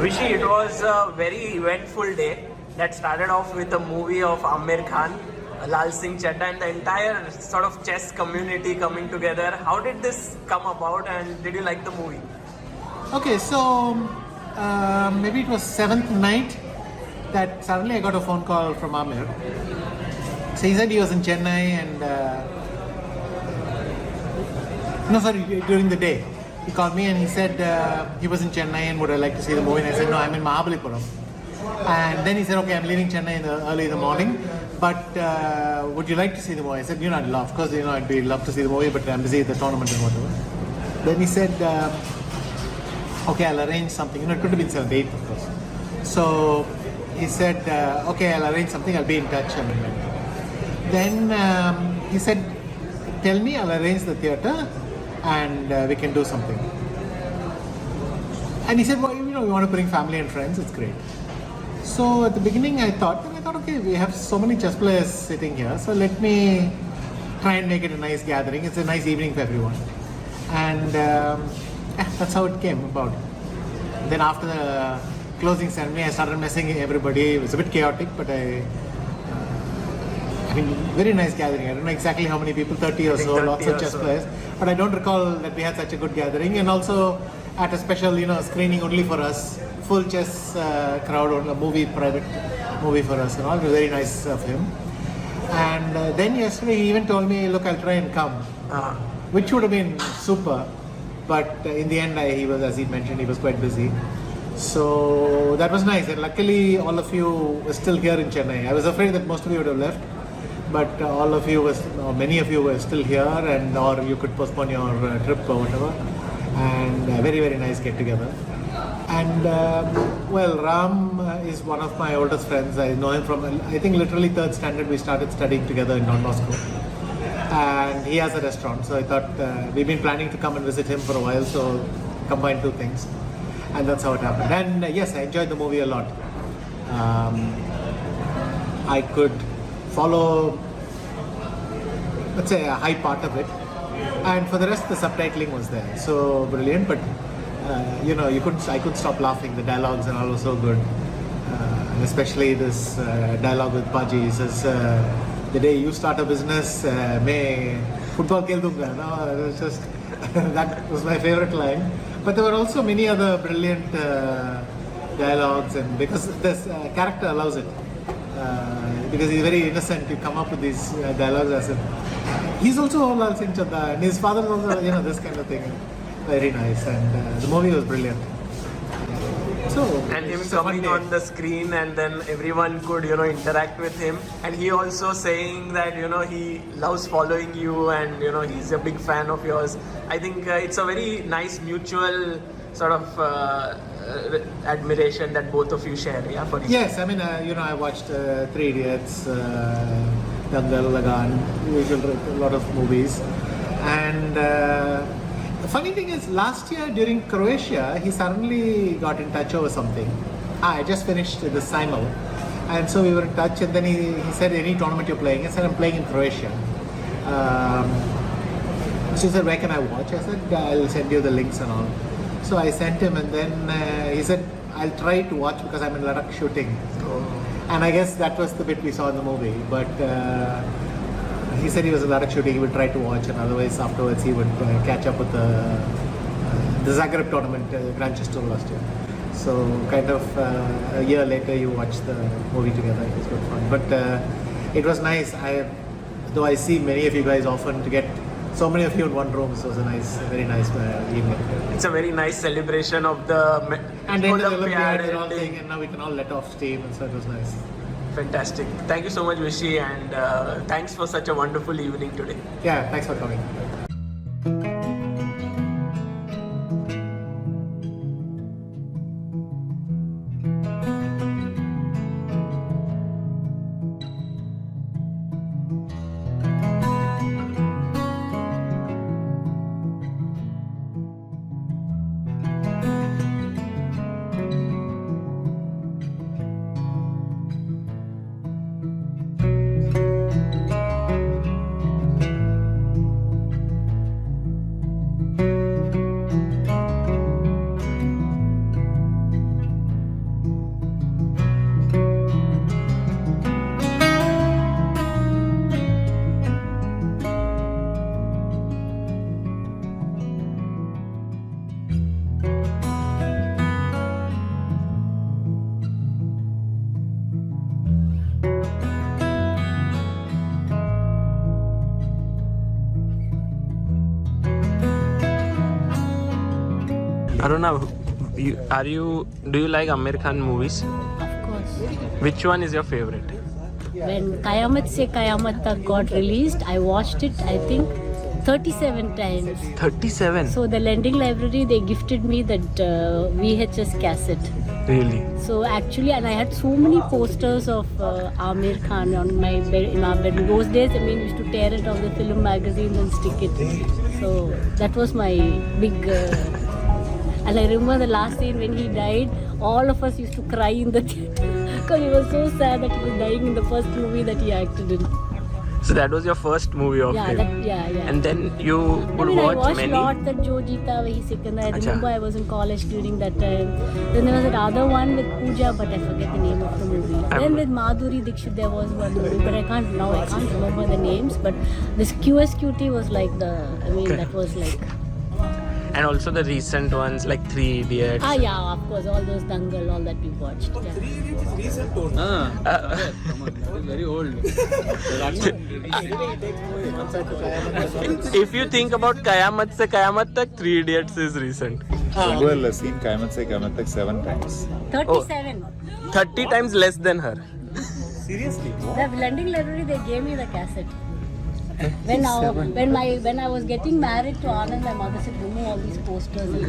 Vishy, it was a very eventful day that started off with a movie of Aamir Khan, Laal Singh Chadha, and the entire sort of chess community coming together. How did this come about, and did you like the movie? Okay, so maybe it was seventh night that suddenly I got a phone call from Aamir. So he said he was in Chennai and during the day. He called me and he said he was in Chennai and would I like to see the movie, and I said no, I'm in Mahabalipuram. And then he said, okay, I'm leaving Chennai early in the morning, but would you like to see the movie? I said, I'd love, of course, I'd love to see the movie, but I'm busy at the tournament and whatever. Then he said, okay, I'll arrange something. It could have been 7th, 8th, of course. So he said, okay, I'll arrange something, I'll be in touch. Then he said, tell me, I'll arrange the theatre and we can do something. And he said, well, we want to bring family and friends, it's great. So at the beginning I thought, okay, we have so many chess players sitting here, so let me try and make it a nice gathering. It's a nice evening for everyone. And that's how it came about. Then after the closing ceremony, I started messaging everybody. It was a bit chaotic, but very nice gathering. I don't know exactly how many people, 30 or so, lots of chess players. But I don't recall that we had such a good gathering. And also at a special, screening only for us, full chess crowd, or a private movie for us and all. It was very nice of him. And then yesterday he even told me, look, I'll try and come, which would have been super. But in the end, he was, as he mentioned, he was quite busy. So that was nice. And luckily, all of you were still here in Chennai. I was afraid that most of you would have left. But all of you, or many of you were still here, and or you could postpone your trip or whatever. And very, very nice get together. And well, Ram is one of my oldest friends. I know him from, I think, literally 3rd standard. We started studying together in Don Bosco. And he has a restaurant. So I thought we've been planning to come and visit him for a while. So combine two things. And that's how it happened. And yes, I enjoyed the movie a lot. I could follow, let's say, a high part of it, and for the rest the subtitling was there, so brilliant. But I couldn't stop laughing. The dialogues and all were so good, and especially this dialogue with Baji. He says, the day you start a business, may football khel dunga. No, it was just that was my favorite line. But there were also many other brilliant dialogues, and because this character allows it. Because he's very innocent, you come up with these dialogues as if he's also Laal Singh Chadha, and his father also, this kind of thing. Very nice, and the movie was brilliant. So, and him coming on the screen, and then everyone could, interact with him. And he also saying that, he loves following you, and, he's a big fan of yours. I think it's a very nice mutual sort of admiration that both of you share, yeah, for each other. Yes, I watched 3 Idiots, Dangal, Lagan, a lot of movies. And the funny thing is, last year during Croatia, he suddenly got in touch over something. I just finished the Simul, and so we were in touch, and then he said, any tournament you're playing? I said, I'm playing in Croatia. So he said, where can I watch? I said, I'll send you the links and all. So I sent him, and then he said, I'll try to watch because I'm in Ladakh shooting. And I guess that was the bit we saw in the movie. But he said he was in Ladakh shooting, he would try to watch, and otherwise afterwards he would catch up with the Zagreb tournament, Grand Chess Tour last year. So kind of a year later you watch the movie together. It was good fun. But it was nice. Though I see many of you guys often, to get so many of you in one room, so it was a very nice evening. It's a very nice celebration of the Olympiad and all thing, and now we can all let off steam, and so it was nice. Fantastic. Thank you so much, Vishy, and thanks for such a wonderful evening today. Yeah, thanks for coming. Aruna, do you like Aamir Khan movies? Of course. Which one is your favorite? When Qayamat Se Qayamat Tak got released, I watched it, I think, 37 times. 37? So the lending library, they gifted me that VHS cassette. Really? So actually, and I had so many posters of Aamir Khan on my bed, in our bedroom. Those days, I mean, we used to tear it off the film magazine and stick it. So that was my big... and I remember the last scene when he died, all of us used to cry in the theatre. Because he was so sad that he was dying in the first movie that he acted in. So that was your first movie of him? Yeah. And then you would I watch watched many? lot that Jo Jeeta Wahi Sikandar. I Acha. remember I was in college during that time. Then there was that other one with Pooja, but I forget the name of the movie. Then with Madhuri Dixit there was one movie, but I can't remember the names. But this QSQT was like that was like... And also the recent ones like 3 Idiots. Yeah, of course, all those Dangal, all that we watched. Yeah. 3 Idiots is recent tone. Come on, it is very old. If you think about Qayamat Se Qayamat Tak, 3 Idiots is recent. Well, I've seen Qayamat Se Qayamat Tak 7 times. 37. 30 times less than her. Seriously? The lending library, they gave me the cassette. When I was getting married to Anand, my mother said, remove all these posters and